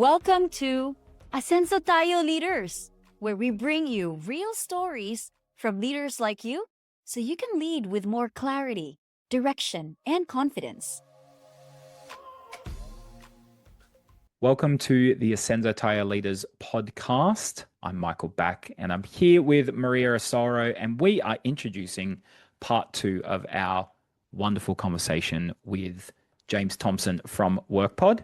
Welcome to Asenso Tayo Leaders, where we bring you real stories from leaders like you so you can lead with more clarity, direction, and confidence. Welcome to the Asenso Tayo Leaders podcast. I'm Michael Back, and I'm here with Maria Asoro, and we are introducing part 2 of our wonderful conversation with James Thompson from WorkPod.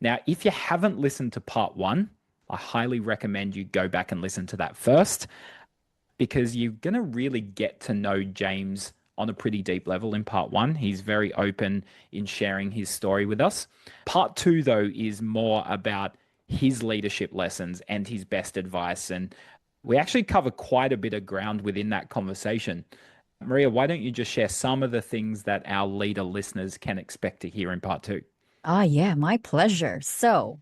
Now, if you haven't listened to part 1, I highly recommend you go back and listen to that first, because you're going to really get to know James on a pretty deep level in part 1. He's very open in sharing his story with us. Part 2, though, is more about his leadership lessons and his best advice. And we actually cover quite a bit of ground within that conversation. Maria, why don't you just share some of the things that our leader listeners can expect to hear in part 2? Yeah, my pleasure. So,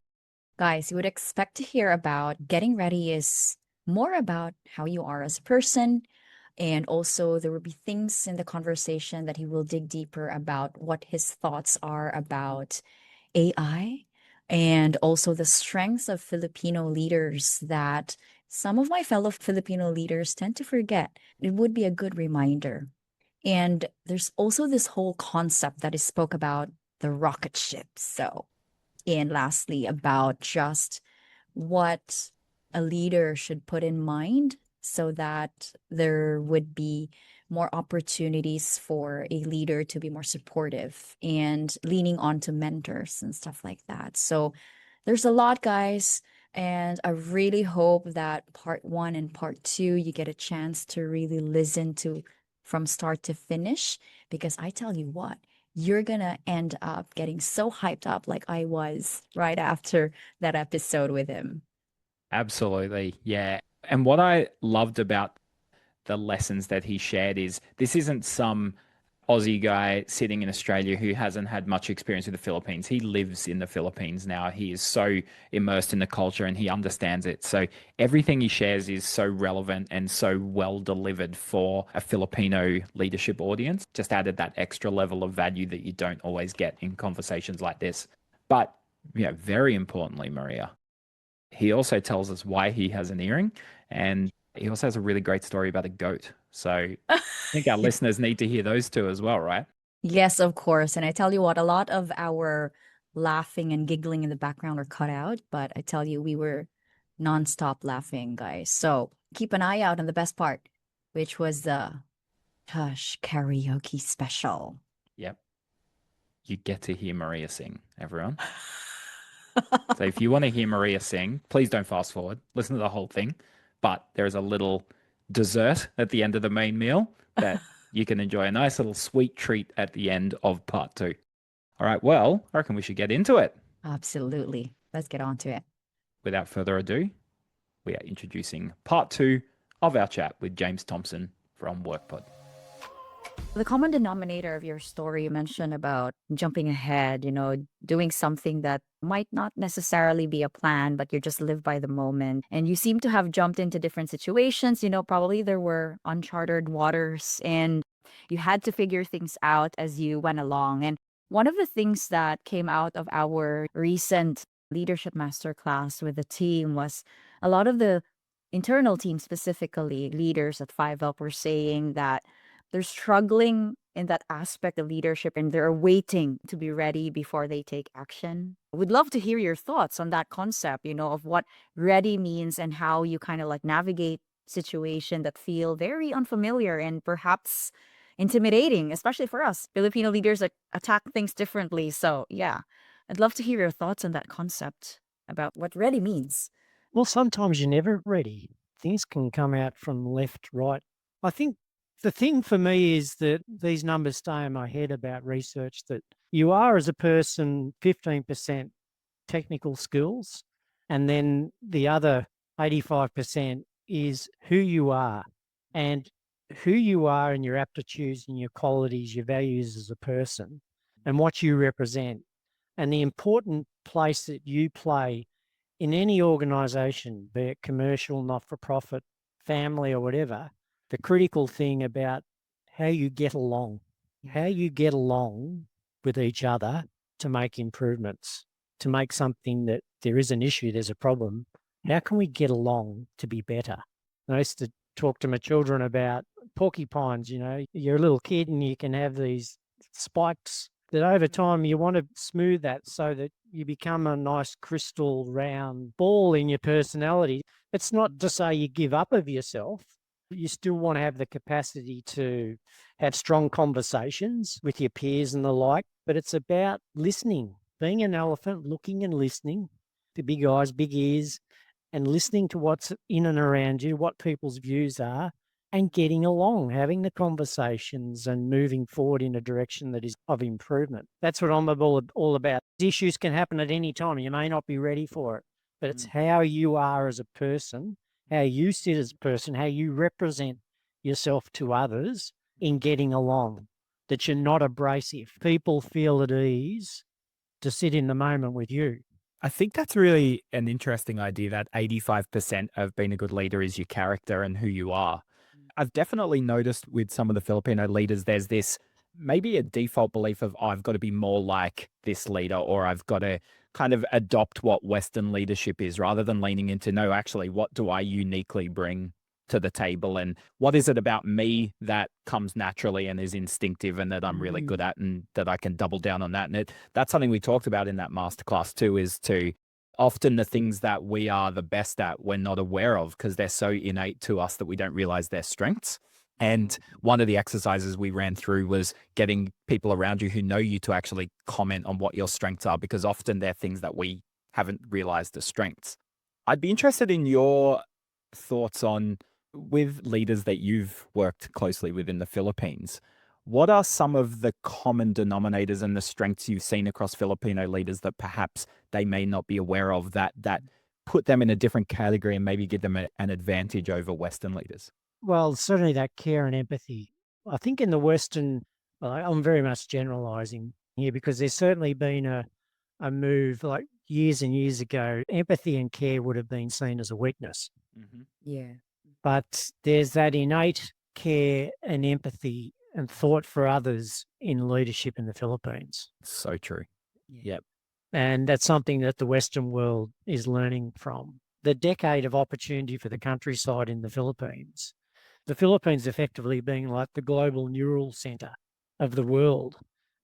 guys, you would expect to hear about getting ready is more about how you are as a person. And also, there will be things in the conversation that he will dig deeper about what his thoughts are about AI and also the strengths of Filipino leaders that some of my fellow Filipino leaders tend to forget. It would be a good reminder. And there's also this whole concept that is spoke about the rocket ship. And lastly, about just what a leader should put in mind so that there would be more opportunities for a leader to be more supportive and leaning on to mentors and stuff like that. So there's a lot, guys. And I really hope that part 1 and part 2, you get a chance to really listen to from start to finish, because I tell you what, you're going to end up getting so hyped up like I was right after that episode with him. Absolutely. Yeah. And what I loved about the lessons that he shared is this isn't some Aussie guy sitting in Australia who hasn't had much experience with the Philippines. He lives in the Philippines now. He is so immersed in the culture and he understands it. So everything he shares is so relevant and so well delivered for a Filipino leadership audience. Just added that extra level of value that you don't always get in conversations like this. But yeah, very importantly, Maria, he also tells us why he has an earring, and he also has a really great story about a goat. So I think our listeners need to hear those two as well, right? Yes, of course. And I tell you what, a lot of our laughing and giggling in the background are cut out, but I tell you, we were nonstop laughing, guys. So keep an eye out on the best part, which was the Hush karaoke special. Yep. You get to hear Maria sing, everyone. So if you want to hear Maria sing, please don't fast forward. Listen to the whole thing. But there is a little dessert at the end of the main meal that you can enjoy, a nice little sweet treat at the end of part 2. All right. Well, I reckon we should get into it. Absolutely. Let's get on to it. Without further ado, we are introducing part 2 of our chat with James Thompson from WorkPod. The common denominator of your story, you mentioned about jumping ahead, doing something that might not necessarily be a plan, but you just live by the moment. And you seem to have jumped into different situations. Probably there were uncharted waters and you had to figure things out as you went along. And one of the things that came out of our recent leadership masterclass with the team was a lot of the internal team, specifically leaders at 5Up, were saying that they're struggling in that aspect of leadership and they're waiting to be ready before they take action. We'd love to hear your thoughts on that concept, of what ready means and how you kind of like navigate situation that feel very unfamiliar and perhaps intimidating, especially for us. Filipino leaders attack things differently. So yeah, I'd love to hear your thoughts on that concept about what ready means. Well, sometimes you're never ready. Things can come out from left, right. I think the thing for me is that these numbers stay in my head about research, that you are as a person 15% technical skills, and then the other 85% is who you are, and who you are and your aptitudes and your qualities, your values as a person, and what you represent, and the important place that you play in any organisation, be it commercial, not-for-profit, family or whatever. The critical thing about how you get along with each other to make improvements. to make something that there is an issue, there's a problem. How can we get along to be better? I used to talk to my children about porcupines. You're a little kid and you can have these spikes that over time you want to smooth that so that you become a nice crystal round ball in your personality. It's not to say you give up of yourself. You still want to have the capacity to have strong conversations with your peers and the like, but it's about listening, being an elephant, looking and listening, the big eyes, big ears, and listening to what's in and around you, what people's views are, and getting along, having the conversations and moving forward in a direction that is of improvement. That's what I'm all about. Issues can happen at any time. You may not be ready for it, but it's how you are as a person, how you sit as a person, how you represent yourself to others in getting along, that you're not abrasive. People feel at ease to sit in the moment with you. I think that's really an interesting idea, that 85% of being a good leader is your character and who you are. I've definitely noticed with some of the Filipino leaders, there's this maybe a default belief of, oh, I've got to be more like this leader, or I've got to kind of adopt what Western leadership is, rather than leaning into, no, actually, what do I uniquely bring to the table? And what is it about me that comes naturally and is instinctive and that I'm really good at, and that I can double down on that? And that's something we talked about in that masterclass too, is to often the things that we are the best at, we're not aware of because they're so innate to us that we don't realize their strengths. And one of the exercises we ran through was getting people around you who know you to actually comment on what your strengths are, because often they're things that we haven't realized as strengths. I'd be interested in your thoughts on, with leaders that you've worked closely with in the Philippines, what are some of the common denominators and the strengths you've seen across Filipino leaders that perhaps they may not be aware of, that put them in a different category and maybe give them an advantage over Western leaders? Well, certainly that care and empathy. I think in the Western, well, I'm very much generalizing here, because there's certainly been a move like years and years ago. Empathy and care would have been seen as a weakness. Yeah. But there's that innate care and empathy and thought for others in leadership in the Philippines. So true. Yep. And that's something that the Western world is learning from. The decade of opportunity for the countryside in the Philippines, the Philippines effectively being like the global neural center of the world,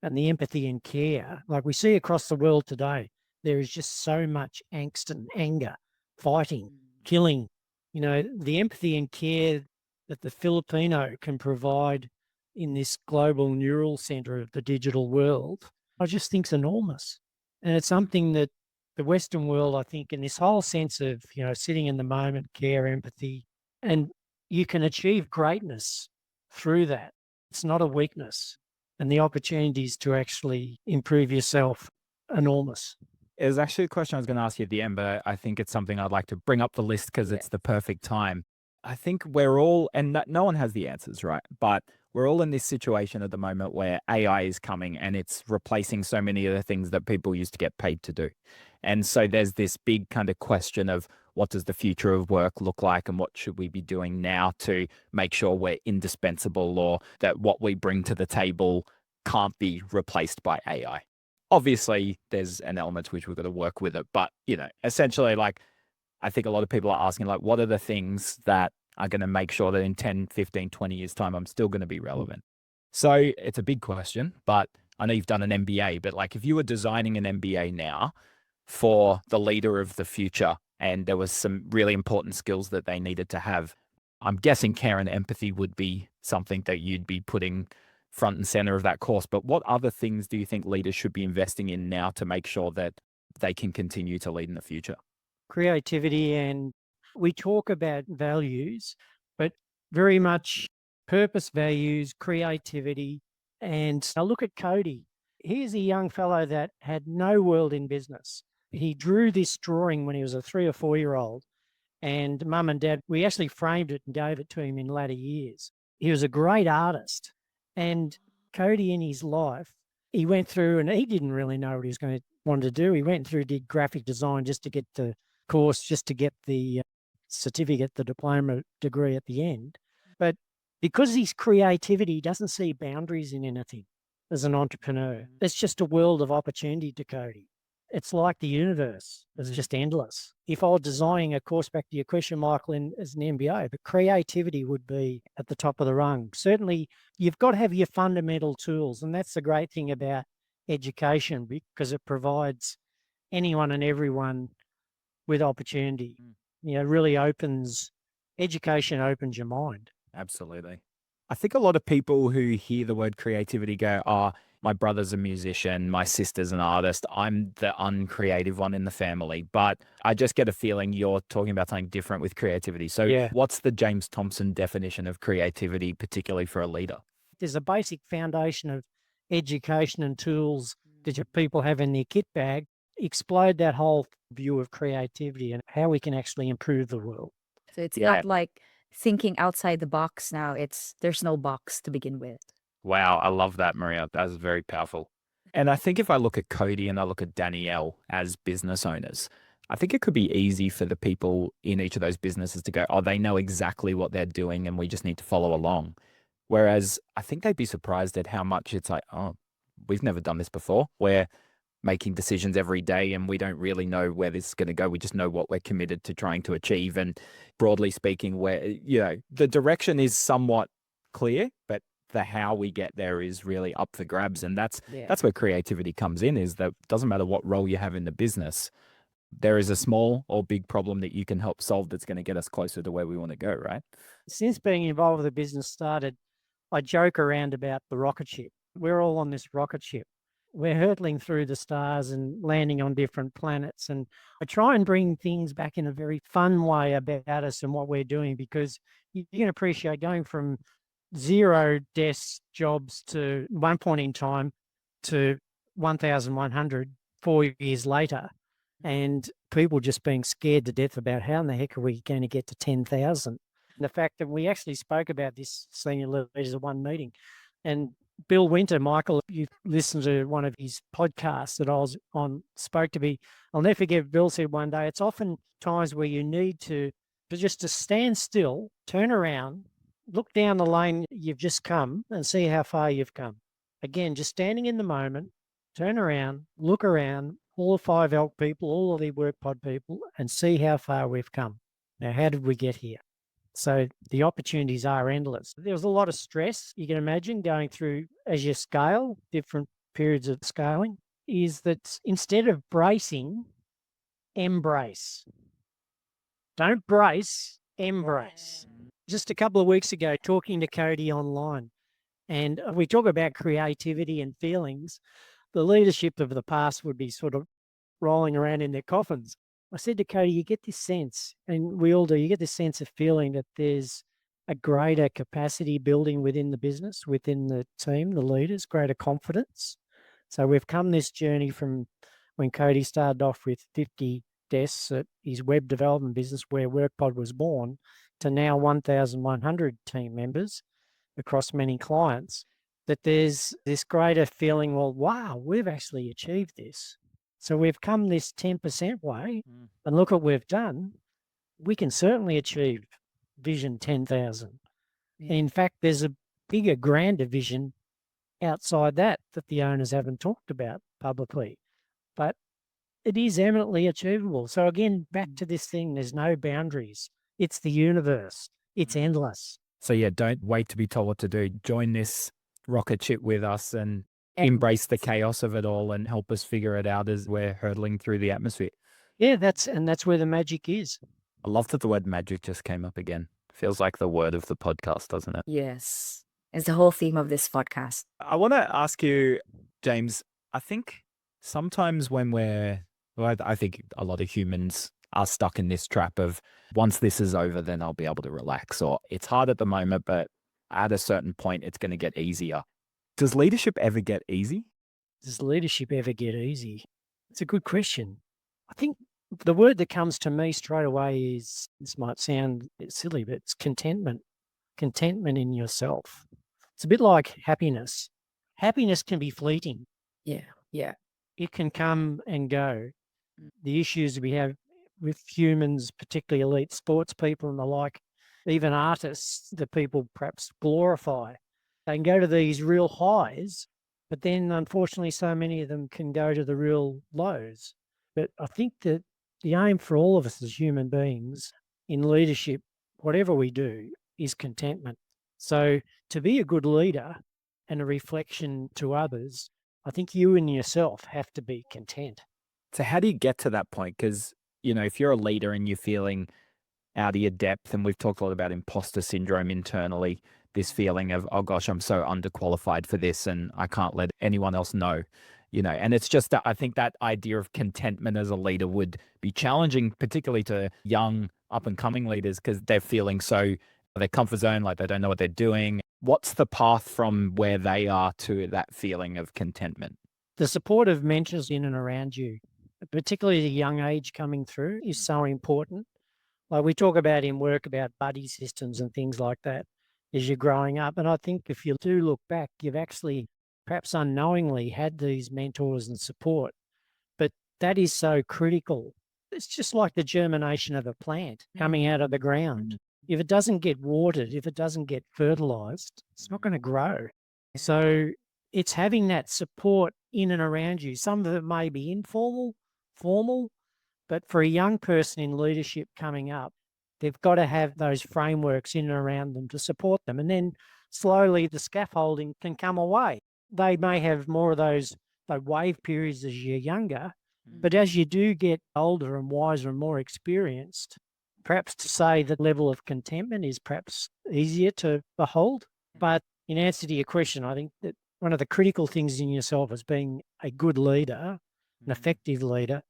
and the empathy and care, like we see across the world today, there is just so much angst and anger, fighting, killing. The empathy and care that the Filipino can provide in this global neural center of the digital world, I just think is enormous. And it's something that the Western world, I think, in this whole sense of, sitting in the moment, care, empathy, and you can achieve greatness through that. It's not a weakness. And the opportunities to actually improve yourself, enormous. It was actually a question I was going to ask you at the end, but I think it's something I'd like to bring up the list because it's the perfect time. I think we're all, and no one has the answers, right? But we're all in this situation at the moment where AI is coming and it's replacing so many of the things that people used to get paid to do. And so there's this big kind of question of, what does the future of work look like, and what should we be doing now to make sure we're indispensable, or that what we bring to the table can't be replaced by AI? Obviously, there's an element to which we've got to work with it. But, essentially, like, I think a lot of people are asking, like, what are the things that are going to make sure that in 10, 15, 20 years' time, I'm still going to be relevant? So it's a big question, but I know you've done an MBA, but like, if you were designing an MBA now for the leader of the future, and there was some really important skills that they needed to have, I'm guessing care and empathy would be something that you'd be putting front and center of that course. But what other things do you think leaders should be investing in now to make sure that they can continue to lead in the future? Creativity, and we talk about values, but very much purpose, values, creativity. And I look at Cody. Here's a young fellow that had no world in business. He drew this drawing when he was a 3 or 4-year-old, and mum and dad, we actually framed it and gave it to him in latter years. He was a great artist. And Cody, in his life, he went through, and he didn't really know what he was going to want to do. He went through, did graphic design just to get the course, just to get the certificate, the diploma degree at the end. But because his creativity doesn't see boundaries in anything as an entrepreneur, it's just a world of opportunity to Cody. it's like the universe. It's just endless. If I were designing a course, back to your question, Michael, as an MBA, the creativity would be at the top of the rung. Certainly, you've got to have your fundamental tools. And that's the great thing about education, because it provides anyone and everyone with opportunity. Really education opens your mind. Absolutely. I think a lot of people who hear the word creativity go, oh, my brother's a musician, my sister's an artist, I'm the uncreative one in the family. But I just get a feeling you're talking about something different with creativity. So, Yeah. what's the James Thompson definition of creativity, particularly for a leader? There's a basic foundation of education and tools that your people have in their kit bag. Explode that whole view of creativity and how we can actually improve the world. So it's not like thinking outside the box now. There's no box to begin with. Wow, I love that, Maria. That's very powerful. And I think if I look at Cody and I look at Danielle as business owners, I think it could be easy for the people in each of those businesses to go, oh, they know exactly what they're doing and we just need to follow along. Whereas I think they'd be surprised at how much it's like, oh, we've never done this before. We're making decisions every day and we don't really know where this is going to go. We just know what we're committed to trying to achieve. And broadly speaking, the direction is somewhat clear, but the how we get there is really up for grabs. And that's where creativity comes in, is that it doesn't matter what role you have in the business. There is a small or big problem that you can help solve that's going to get us closer to where we want to go, right? Since being involved with the business started, I joke around about the rocket ship. We're all on this rocket ship. We're hurtling through the stars and landing on different planets. And I try and bring things back in a very fun way about us and what we're doing, because you can appreciate going from 0 desk jobs to one point in time to 1,100 4 years later, and people just being scared to death about how in the heck are we going to get to 10,000. The fact that we actually spoke about this senior leaders at one meeting, and Bill Winter, Michael, you listened to one of his podcasts that I was on, spoke to me. I'll never forget, Bill said one day, it's often times where you need to just to stand still, turn around, look down the lane you've just come and see how far you've come. Again, just standing in the moment, turn around, look around, all the 5 elk people, all of the work pod people, and see how far we've come. Now, how did we get here? So the opportunities are endless. There was a lot of stress, you can imagine, going through as you scale, different periods of scaling, is that instead of bracing, embrace. Don't brace, embrace. Just a couple of weeks ago, talking to Cody online, and we talk about creativity and feelings. The leadership of the past would be sort of rolling around in their coffins. I said to Cody, you get this sense, and we all do, you get this sense of feeling that there's a greater capacity building within the business, within the team, the leaders, greater confidence. So we've come this journey from when Cody started off with 50 desks at his web development business where WorkPod was born, to now 1,100 team members across many clients, that there's this greater feeling, well, wow, we've actually achieved this. So we've come this 10% way, and look what we've done. We can certainly achieve Vision 10,000. Yeah. In fact, there's a bigger, grander vision outside that the owners haven't talked about publicly, but it is eminently achievable. So again, back to this thing, there's no boundaries. It's the universe. It's endless. So yeah, don't wait to be told what to do. Join this rocket ship with us and embrace the chaos of it all and help us figure it out as we're hurtling through the atmosphere. Yeah, that's where the magic is. I love that the word magic just came up again. Feels like the word of the podcast, doesn't it? Yes. It's the whole theme of this podcast. I want to ask you, James, I think sometimes I think a lot of humans are stuck in this trap of, once this is over, then I'll be able to relax, or it's hard at the moment, but at a certain point, it's going to get easier. Does leadership ever get easy? Does leadership ever get easy? It's a good question. I think the word that comes to me straight away is, this might sound silly, but it's contentment. Contentment in yourself. It's a bit like happiness. Happiness can be fleeting. Yeah. It can come and go. The issues we have with humans, particularly elite sports people and the like, even artists that people perhaps glorify, they can go to these real highs, but then unfortunately so many of them can go to the real lows. But I think that the aim for all of us as human beings in leadership, whatever we do, is contentment. So to be a good leader and a reflection to others, I think you and yourself have to be content. So how do you get to that point? Because, if you're a leader and you're feeling out of your depth, and we've talked a lot about imposter syndrome internally, this feeling of, oh gosh, I'm so underqualified for this and I can't let anyone else know, and it's just that I think that idea of contentment as a leader would be challenging, particularly to young up and coming leaders, because they're feeling so their comfort zone, like they don't know what they're doing. What's the path from where they are to that feeling of contentment? The support of mentors in and around you, particularly the young age coming through, is so important. Like we talk about in work about buddy systems and things like that as you're growing up. And I think if you do look back, you've actually perhaps unknowingly had these mentors and support, but that is so critical. It's just like the germination of a plant coming out of the ground. If it doesn't get watered, if it doesn't get fertilized, it's not going to grow. So it's having that support in and around you. Some of it may be informal, formal, but for a young person in leadership coming up, they've got to have those frameworks in and around them to support them. And then slowly the scaffolding can come away. They may have more of those wave periods as you're younger, but as you do get older and wiser and more experienced, perhaps to say that level of contentment is perhaps easier to behold. But in answer to your question, I think that one of the critical things in yourself as being a good leader, an effective leader,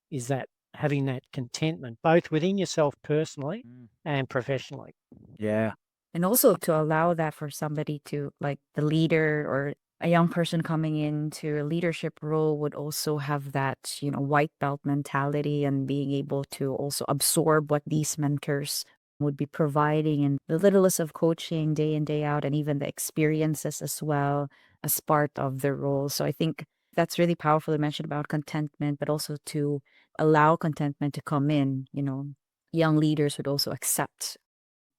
is that having that contentment, both within yourself personally and professionally. Yeah. And also to allow that for somebody to, like the leader or a young person coming into a leadership role, would also have that, white belt mentality and being able to also absorb what these mentors would be providing and the littlest of coaching day in, day out, and even the experiences as well as part of the role. So I think that's really powerful to mention about contentment, but also to allow contentment to come in. Young leaders would also accept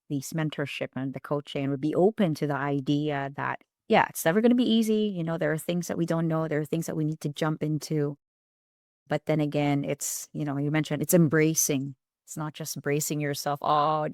these mentorship and the coaching and would be open to the idea that, yeah, it's never going to be easy. There are things that we don't know. There are things that we need to jump into. But then again, it's, you mentioned it's embracing. It's not just bracing yourself. Oh,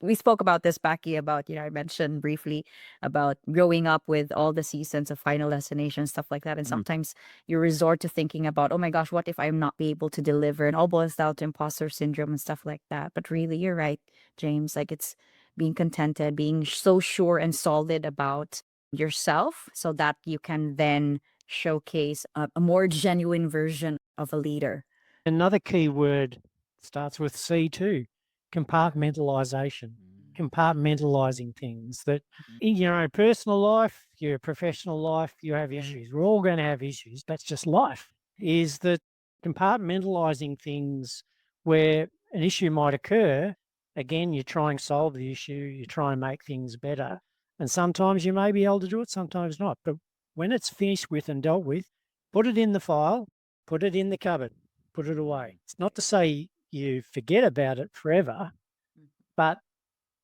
we spoke about this, Becky, about, I mentioned briefly about growing up with all the seasons of Final Destination, stuff like that. And sometimes you resort to thinking about, oh my gosh, what if I'm not be able to deliver? And all boils down to imposter syndrome and stuff like that. But really, you're right, James. Like it's being contented, being so sure and solid about yourself so that you can then showcase a more genuine version of a leader. Another key word starts with C too, compartmentalization, compartmentalizing things that in your own personal life, your professional life, you have issues. We're all going to have issues. That's just life. Is that compartmentalizing things where an issue might occur, again, you try and solve the issue, you try and make things better. And sometimes you may be able to do it, sometimes not. But when it's finished with and dealt with, put it in the file, put it in the cupboard, put it away. It's not to say you forget about it forever, but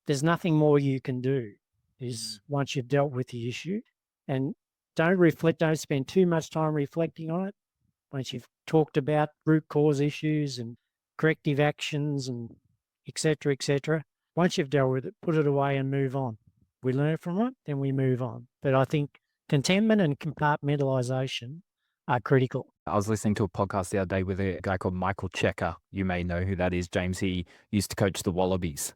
there's nothing more you can do is once you've dealt with the issue. And don't spend too much time reflecting on it. Once you've talked about root cause issues and corrective actions and et cetera, once you've dealt with it, put it away and move on. We learn from it, then we move on. But I think contentment and compartmentalization are critical. I was listening to a podcast the other day with a guy called Michael Checker. You may know who that is, James. He used to coach the Wallabies.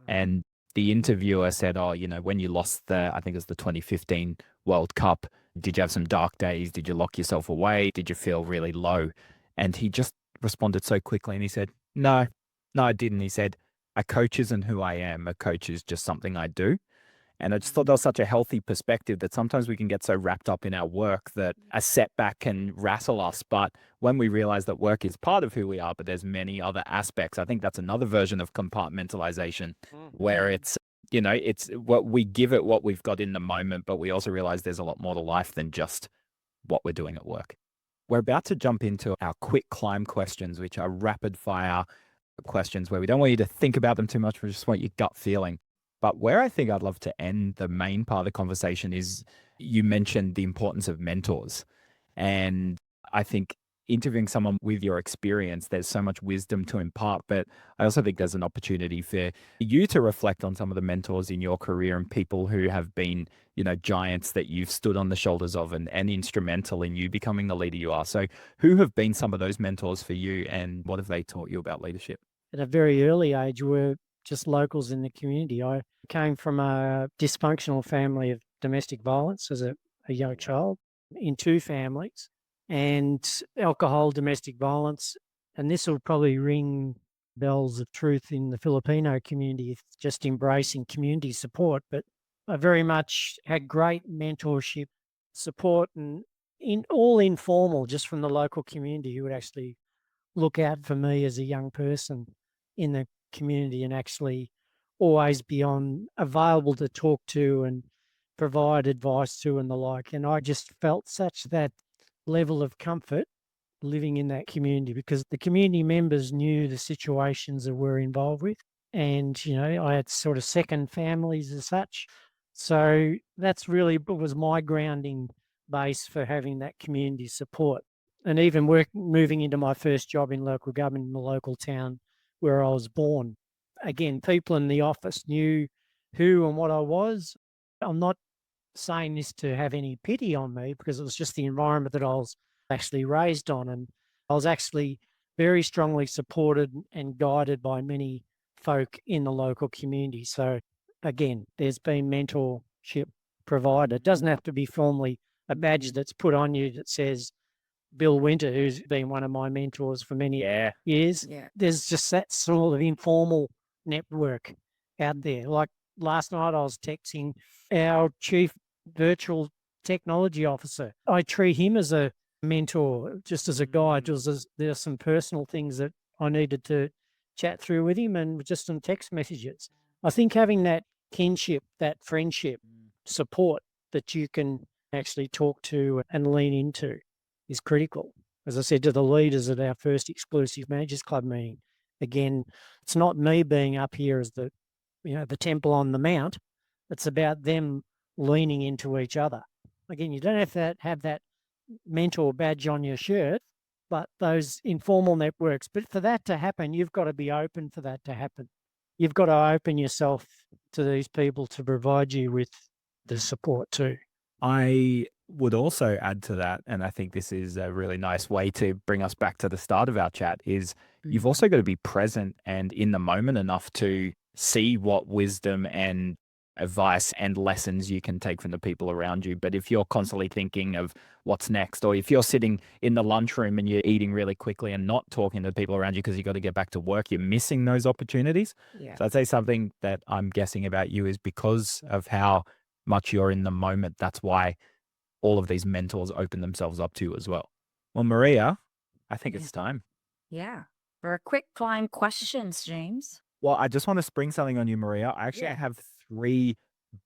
And the interviewer said, oh, when you lost I think it was the 2015 World Cup, did you have some dark days? Did you lock yourself away? Did you feel really low? And he just responded so quickly and he said, no, I didn't. He said, a coach isn't who I am. A coach is just something I do. And I just thought that was such a healthy perspective that sometimes we can get so wrapped up in our work that a setback can rattle us. But when we realize that work is part of who we are, but there's many other aspects, I think that's another version of compartmentalization where it's what we give it what we've got in the moment, but we also realize there's a lot more to life than just what we're doing at work. We're about to jump into our quick climb questions, which are rapid fire questions where we don't want you to think about them too much. We just want your gut feeling. But where I think I'd love to end the main part of the conversation is you mentioned the importance of mentors. And I think interviewing someone with your experience, there's so much wisdom to impart. But I also think there's an opportunity for you to reflect on some of the mentors in your career and people who have been, giants that you've stood on the shoulders of and instrumental in you becoming the leader you are. So who have been some of those mentors for you and what have they taught you about leadership? At a very early age, were just locals in the community. I came from a dysfunctional family of domestic violence as a young child in two families, and alcohol, domestic violence. And this will probably ring bells of truth in the Filipino community, just embracing community support. But I very much had great mentorship support and all informal, just from the local community who would actually look out for me as a young person in the community and actually always be available to talk to and provide advice to and the like. And I just felt such that level of comfort living in that community because the community members knew the situations that we're involved with. And, I had sort of second families as such. So that's really was my grounding base for having that community support. And even moving into my first job in local government in the local town where I was born. Again, people in the office knew who and what I was. I'm not saying this to have any pity on me because it was just the environment that I was actually raised on. And I was actually very strongly supported and guided by many folk in the local community. So again, there's been mentorship provided. It doesn't have to be formally a badge that's put on you that says Bill Winter, who's been one of my mentors for many years. Yeah. There's just that sort of informal network out there. Like last night, I was texting our chief virtual technology officer. I treat him as a mentor, just as a guide. There's some personal things that I needed to chat through with him and just some text messages. I think having that kinship, that friendship, support that you can actually talk to and lean into is critical. As I said to the leaders at our first exclusive managers club meeting, again, it's not me being up here as the temple on the mount. It's about them leaning into each other. Again, you don't have to have that mentor badge on your shirt, but those informal networks. But for that to happen, you've got to be open for that to happen. You've got to open yourself to these people to provide you with the support too. I would also add to that, and I think this is a really nice way to bring us back to the start of our chat, is you've also got to be present and in the moment enough to see what wisdom and advice and lessons you can take from the people around you. But if you're constantly thinking of what's next, or if you're sitting in the lunchroom and you're eating really quickly and not talking to the people around you because you've got to get back to work, you're missing those opportunities. Yeah. So I'd say something that I'm guessing about you is because of how much you're in the moment. That's why all of these mentors open themselves up to you as well. Well, Maria, I think it's time. Yeah. For a quick flying questions, James. Well, I just want to spring something on you, Maria. I have 3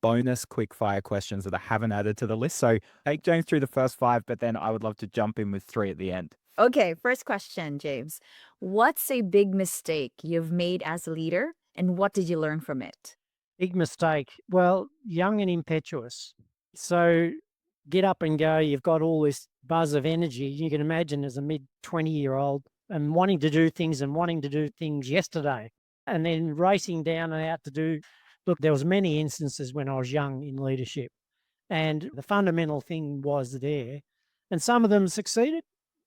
bonus quick fire questions that I haven't added to the list. So take James through the first 5, but then I would love to jump in with 3 at the end. Okay, first question, James. What's a big mistake you've made as a leader and what did you learn from it? Big mistake. Well, young and impetuous. So get up and go. You've got all this buzz of energy. You can imagine as a mid-20-year-old and wanting to do things yesterday and then racing down and out to do. Look, there was many instances when I was young in leadership and the fundamental thing was there. And some of them succeeded,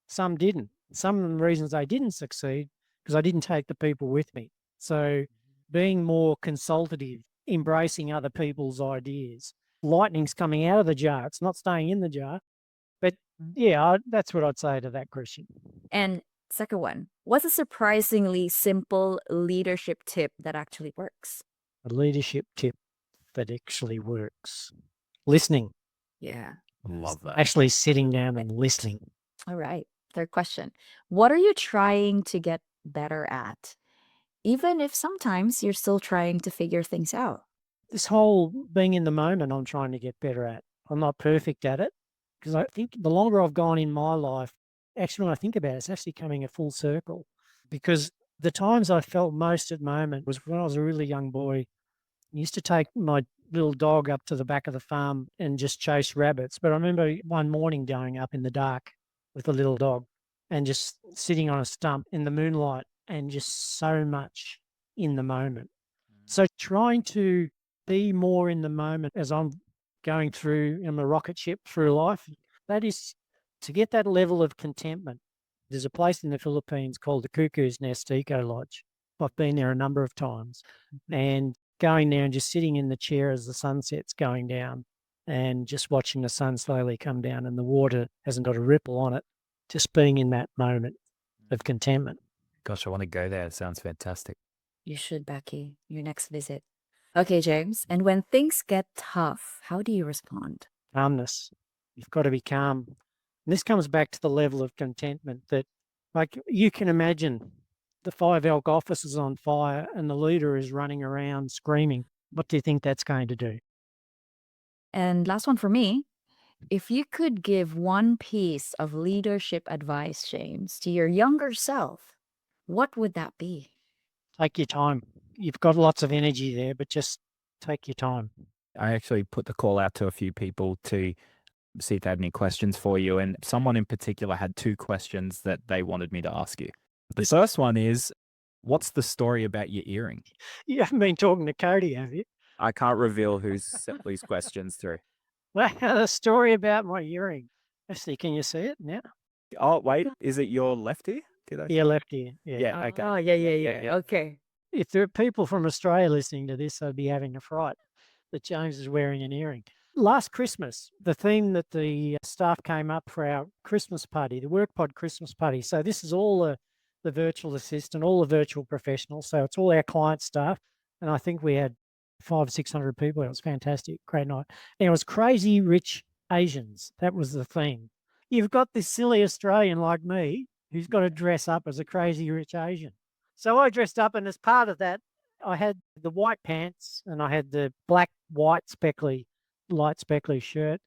some didn't. Some of the reasons they didn't succeed because I didn't take the people with me. So being more consultative, embracing other people's ideas. Lightning's coming out of the jar. It's not staying in the jar. But yeah, that's what I'd say to that question. And second one, what's a surprisingly simple leadership tip that actually works? A leadership tip that actually works. Listening. Yeah. Love that. Actually sitting down and listening. All right. Third question. What are you trying to get better at? Even if sometimes you're still trying to figure things out. This whole being in the moment, I'm trying to get better at. I'm not perfect at it because I think the longer I've gone in my life, actually, when I think about it, it's actually coming a full circle because the times I felt most at the moment was when I was a really young boy. I used to take my little dog up to the back of the farm and just chase rabbits. But I remember one morning going up in the dark with the little dog and just sitting on a stump in the moonlight and just so much in the moment. So trying to be more in the moment as I'm going through in my rocket ship through life, that is to get that level of contentment. There's a place in the Philippines called the Cuckoo's Nest Eco Lodge. I've been there a number of times, and going there and just sitting in the chair as the sunset's going down and just watching the sun slowly come down and the water hasn't got a ripple on it, just being in that moment of contentment. Gosh, I want to go there. It sounds fantastic. You should, Becky, your next visit. Okay, James. And when things get tough, how do you respond? Calmness. You've got to be calm. And this comes back to the level of contentment that, like, you can imagine the 5 Elk office is on fire and the leader is running around screaming. What do you think that's going to do? And last one for me. If you could give one piece of leadership advice, James, to your younger self, what would that be? Take your time. You've got lots of energy there, but just take your time. I actually put the call out to a few people to see if they had any questions for you. And someone in particular had 2 questions that they wanted me to ask you. The first one is, what's the story about your earring? You haven't been talking to Cody, have you? I can't reveal who's sent these questions through. Well, the story about my earring. Actually, can you see it now? Oh, wait, is it your left ear? Did I? Yeah, left ear. Yeah. Yeah, okay. Oh, yeah. Okay. If there are people from Australia listening to this, I'd be having a fright that James is wearing an earring. Last Christmas, the theme that the staff came up for our Christmas party, the WorkPod Christmas party. So this is all the virtual assistant, all the virtual professionals. So it's all our client staff. And I think we had 500 or 600 people. It was fantastic. Great night. And it was crazy rich Asians. That was the theme. You've got this silly Australian like me who's got to dress up as a crazy rich Asian. So I dressed up, and as part of that, I had the white pants and I had the black, white, light speckly shirt.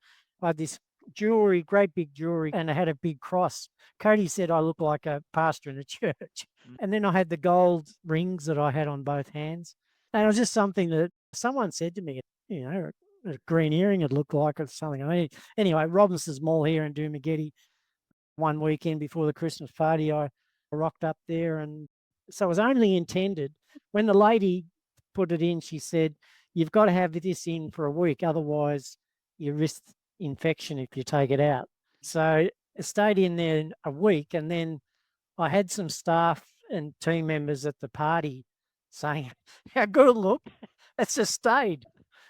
I had this jewelry, great big jewelry, and I had a big cross. Cody said I look like a pastor in a church. And then I had the gold rings that I had on both hands. And it was just something that someone said to me, a green earring would look like or something. I mean, anyway, Robinson's Mall here in Doomageddon, one weekend before the Christmas party, I rocked up there, and so it was only intended. When the lady put it in, she said, "You've got to have this in for a week, otherwise you risk infection if you take it out." So it stayed in there a week, and then I had some staff and team members at the party saying, "How good it looked." It's just stayed.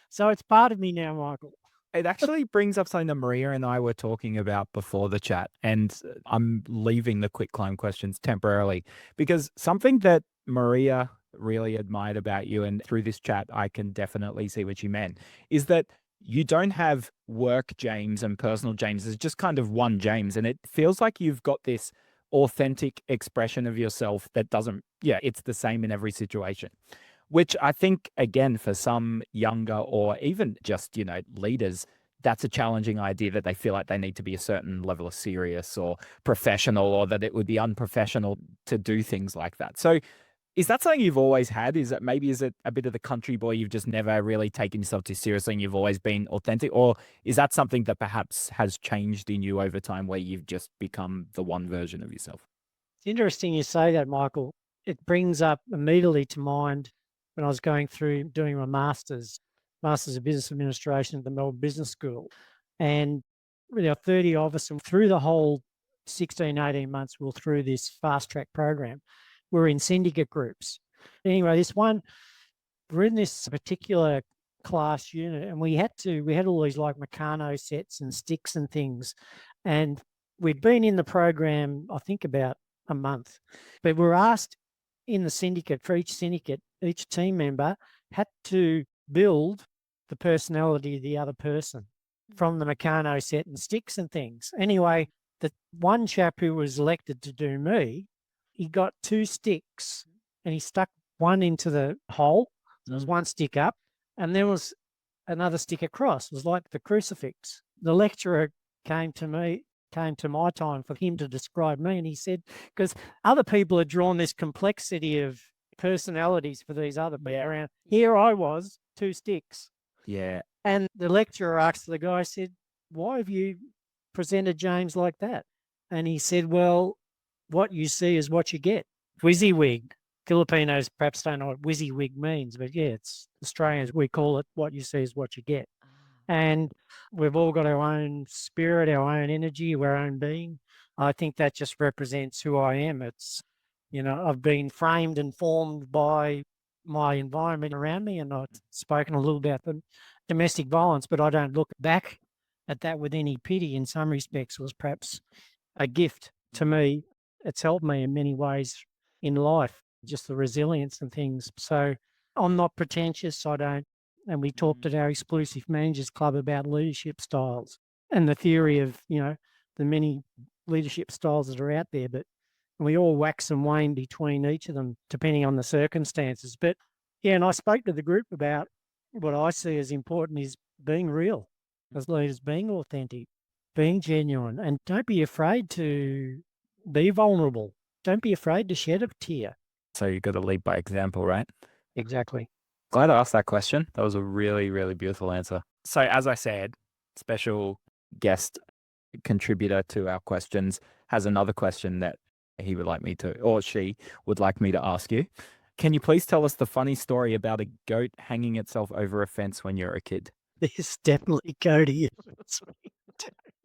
So it's part of me now, Michael. It actually brings up something that Maria and I were talking about before the chat, and I'm leaving the quick climb questions temporarily because something that Maria really admired about you, and through this chat, I can definitely see what you meant, is that you don't have work James and personal James. It's just kind of one James, and it feels like you've got this authentic expression of yourself that doesn't, yeah, it's the same in every situation. Which I think, again, for some younger or even just, leaders, that's a challenging idea that they feel like they need to be a certain level of serious or professional, or that it would be unprofessional to do things like that. So is that something you've always had? Is it a bit of the country boy, you've just never really taken yourself too seriously and you've always been authentic? Or is that something that perhaps has changed in you over time where you've just become the one version of yourself? It's interesting you say that, Michael. It brings up immediately to mind when I was going through doing my Masters of Business Administration at the Melbourne Business School. And there are 30 of us, and through the whole 16, 18 months, we're through this fast track program. We're in syndicate groups. Anyway, we're in this particular class unit, and we had all these like Meccano sets and sticks and things. And we'd been in the program, I think, about a month, but we're asked in the syndicate, for each syndicate, each team member had to build the personality of the other person from the Meccano set and sticks and things. Anyway, the one chap who was elected to do me, he got 2 sticks and he stuck one into the hole. There was one stick up, and there was another stick across. It was like the crucifix. The lecturer came to my time for him to describe me, and he said, because other people had drawn this complexity of personalities for these other people around. Here I was, 2 sticks. Yeah. And the lecturer asked the guy, said, "Why have you presented James like that?" And he said, "Well, what you see is what you get. WYSIWYG. Filipinos perhaps don't know what WYSIWYG means, but yeah, it's Australians, we call it what you see is what you get. And we've all got our own spirit, our own energy, our own being. I think that just represents who I am. It's, I've been framed and formed by my environment around me, and I've spoken a little about the domestic violence, but I don't look back at that with any pity. In some respects, it was perhaps a gift to me. It's helped me in many ways in life, just the resilience and things. So I'm not pretentious. I don't. And we talked at our exclusive managers club about leadership styles and the theory of, the many leadership styles that are out there, but we all wax and wane between each of them depending on the circumstances. But yeah, and I spoke to the group about what I see as important is being real as leaders, being authentic, being genuine, and don't be afraid to be vulnerable. Don't be afraid to shed a tear. So you've got to lead by example, right? Exactly. Glad I asked that question. That was a really, really beautiful answer. So as I said, special guest contributor to our questions has another question that he would like me to, or she would like me to ask you. Can you please tell us the funny story about a goat hanging itself over a fence when you're a kid? This definitely Cody.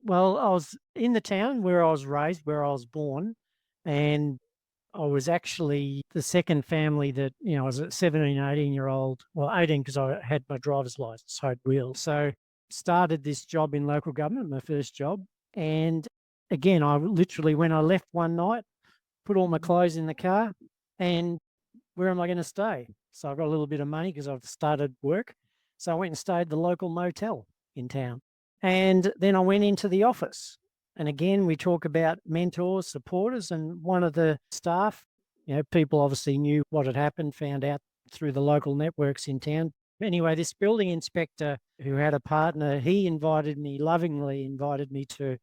Well, I was in the town where I was raised, where I was born, and I was actually the second family that, I was a 17, 18-year-old, well, 18 because I had my driver's license, so I had wheels. So started this job in local government, my first job. And again, I literally, when I left one night, put all my clothes in the car and where am I going to stay? So I got a little bit of money because I've started work. So I went and stayed at the local motel in town. And then I went into the office. And again, we talk about mentors, supporters, and one of the staff, people obviously knew what had happened, found out through the local networks in town. Anyway, this building inspector who had a partner, he lovingly invited me to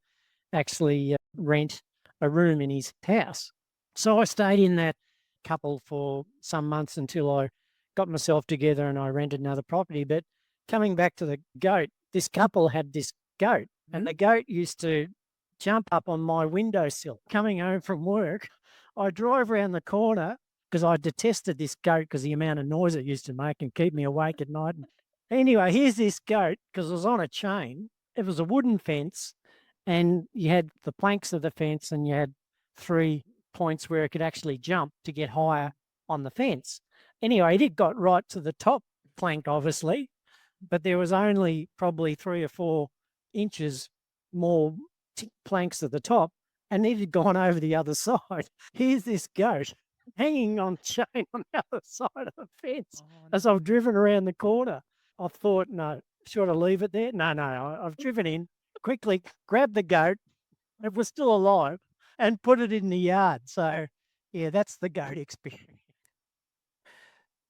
actually rent a room in his house. So I stayed in that couple for some months until I got myself together and I rented another property. But coming back to the goat, this couple had this goat, and the goat used to jump up on my windowsill. Coming home from work, I drive around the corner because I detested this goat because the amount of noise it used to make and keep me awake at night. Anyway, here's this goat because it was on a chain. It was a wooden fence, and you had the planks of the fence, and you had 3 points where it could actually jump to get higher on the fence. Anyway, it got right to the top plank, obviously, but there was only probably 3 or 4 inches more planks at the top, and it had gone over the other side. Here's this goat hanging on chain on the other side of the fence as I've driven around the corner. I thought, no, should I leave it there? No, I've driven in, quickly grabbed the goat, it was still alive, and put it in the yard. So, yeah, that's the goat experience.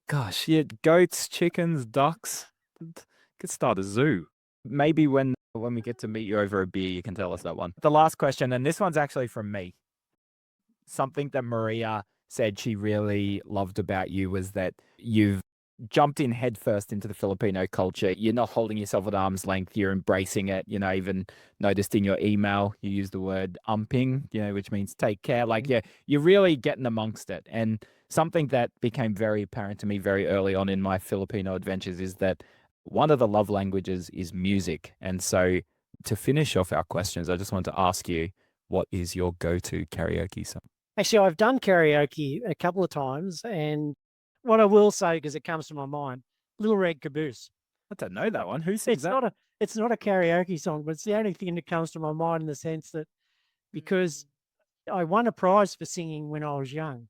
Gosh, yeah, goats, chickens, ducks. Could start a zoo. Maybe when we get to meet you over a beer, you can tell us that one. The last question, and this one's actually from me. Something that Maria said she really loved about you was that you've jumped in headfirst into the Filipino culture. You're not holding yourself at arm's length. You're embracing it. Even noticed in your email, you use the word umping, which means take care. Like, yeah, you're really getting amongst it. And something that became very apparent to me very early on in my Filipino adventures is that one of the love languages is music. And so to finish off our questions, I just want to ask you, what is your go-to karaoke song? Actually, I've done karaoke a couple of times, and what I will say, because it comes to my mind, Little Red Caboose. I don't know that one. Who sings that? It's not a karaoke song, but it's the only thing that comes to my mind in the sense that because I won a prize for singing when I was young,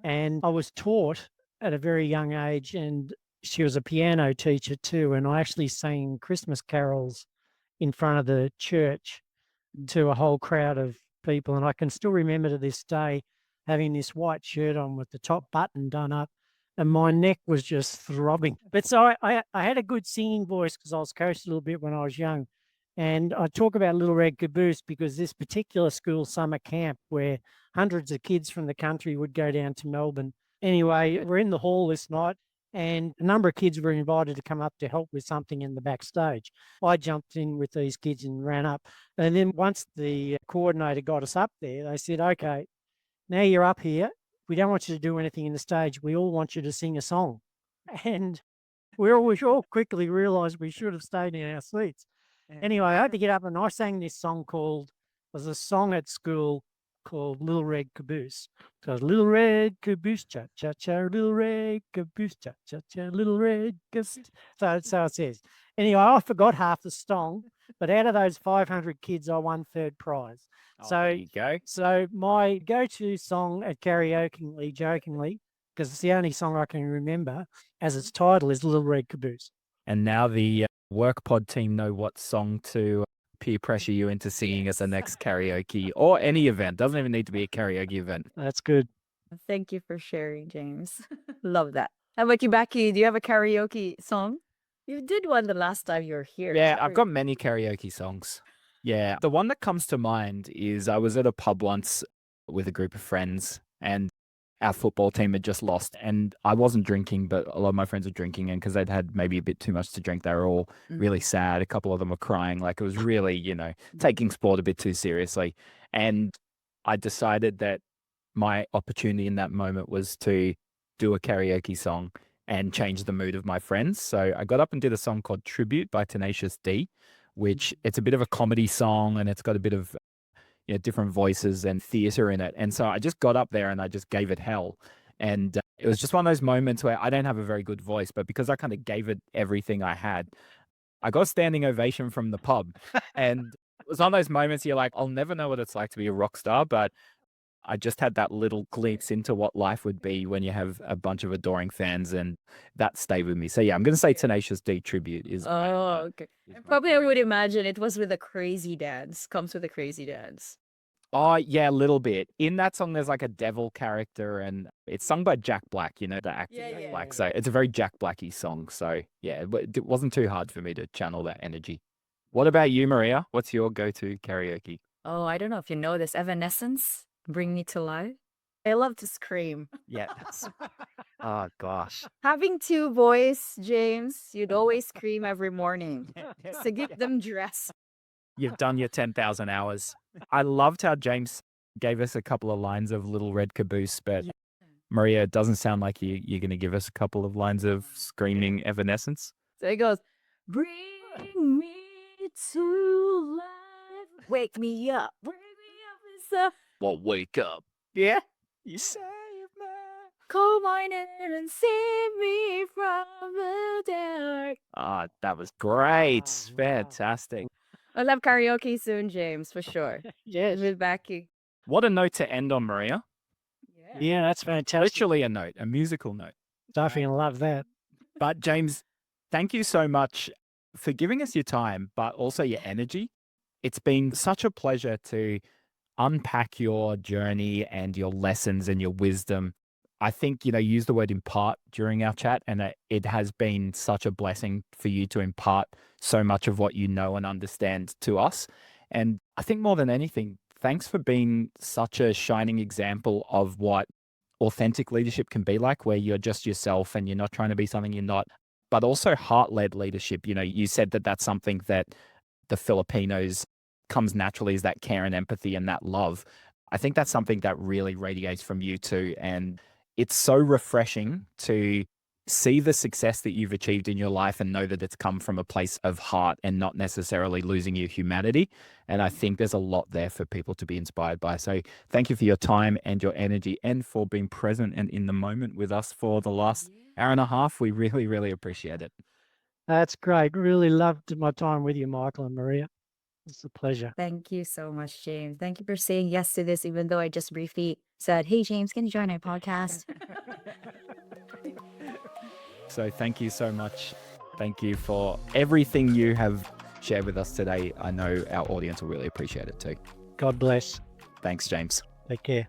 and I was taught at a very young age, and she was a piano teacher too, and I actually sang Christmas carols in front of the church to a whole crowd of people. And I can still remember to this day having this white shirt on with the top button done up, and my neck was just throbbing. But so I had a good singing voice because I was coached a little bit when I was young. And I talk about Little Red Caboose because this particular school summer camp where hundreds of kids from the country would go down to Melbourne. Anyway, we're in the hall this night, and a number of kids were invited to come up to help with something in the backstage. I jumped in with these kids and ran up. And then once the coordinator got us up there, they said, okay, now you're up here. We don't want you to do anything in the stage. We all want you to sing a song. And we all quickly realised we should have stayed in our seats. Anyway, I had to get up and I sang this song was a song at school called Little Red Caboose. So Little Red Caboose, cha cha cha, Little Red Caboose, cha cha cha, Little Red Caboose. So it says. Anyway, I forgot half the song, but out of those 500 kids, I won third prize. Oh, So there you go. So my go-to song at karaoke, jokingly, because it's the only song I can remember, as its title is Little Red Caboose. And now the work pod team know what song to peer pressure you into singing at the next karaoke or any event. Doesn't even need to be a karaoke event. That's good. Thank you for sharing, James. Love that. How about you, Becky? Do you have a karaoke song? You did one the last time you were here. Yeah, I've got many karaoke songs. Yeah, the one that comes to mind is I was at a pub once with a group of friends and our football team had just lost and I wasn't drinking, but a lot of my friends were drinking, and because they'd had maybe a bit too much to drink, they were all really sad. A couple of them were crying. Like, it was really, taking sport a bit too seriously. And I decided that my opportunity in that moment was to do a karaoke song and change the mood of my friends. So I got up and did a song called Tribute by Tenacious D, which it's a bit of a comedy song and it's got a bit of different voices and theater in it. And so I just got up there and I just gave it hell. And it was just one of those moments where I don't have a very good voice, but because I kind of gave it everything I had, I got a standing ovation from the pub. And it was one of those moments you're like, I'll never know what it's like to be a rock star, but I just had that little glimpse into what life would be when you have a bunch of adoring fans, and that stayed with me. So yeah, I'm going to say Tenacious D Tribute is. Okay. Probably I would imagine it was with a crazy dance. Comes with a crazy dance. Oh, yeah, a little bit. In that song, there's like a devil character, and it's sung by Jack Black, the actor Jack Black. So it's a very Jack Blacky song. So yeah, it wasn't too hard for me to channel that energy. What about you, Maria? What's your go-to karaoke? Oh, I don't know if you know this. Evanescence, Bring Me to Life. I love to scream. Yeah. Oh, gosh. Having two boys, James, you'd always scream every morning to keep them dressed. You've done your 10,000 hours. I loved how James gave us a couple of lines of Little Red Caboose, but Maria, it doesn't sound like you're going to give us a couple of lines of screaming Evanescence. So it goes, bring me to life, wake me up, bring me up, Well, wake up. Yeah. You saved me. call my name and save me from the dark. Ah, that was great. Oh, wow. Fantastic. I'll have karaoke soon, James, for sure. Yes. With Becky. What a note to end on, Maria. Yeah, that's fantastic. Literally a note, a musical note. Definitely love that. But James, thank you so much for giving us your time, but also your energy. It's been such a pleasure to unpack your journey and your lessons and your wisdom. I think, you used the word impart during our chat, and it has been such a blessing for you to impart so much of what you know and understand to us. And I think more than anything, thanks for being such a shining example of what authentic leadership can be like, where you're just yourself and you're not trying to be something you're not, but also heart-led leadership. You said that that's something that the Filipinos comes naturally, is that care and empathy and that love. I think that's something that really radiates from you too. And it's so refreshing to see the success that you've achieved in your life and know that it's come from a place of heart and not necessarily losing your humanity. And I think there's a lot there for people to be inspired by. So thank you for your time and your energy and for being present and in the moment with us for the last hour and a half. We really, really appreciate it. That's great. Really loved my time with you, Michael and Maria. It's a pleasure. Thank you so much, James. Thank you for saying yes to this, even though I just briefly said, hey, James, can you join our podcast? So thank you so much. Thank you for everything you have shared with us today. I know our audience will really appreciate it too. God bless. Thanks, James. Take care.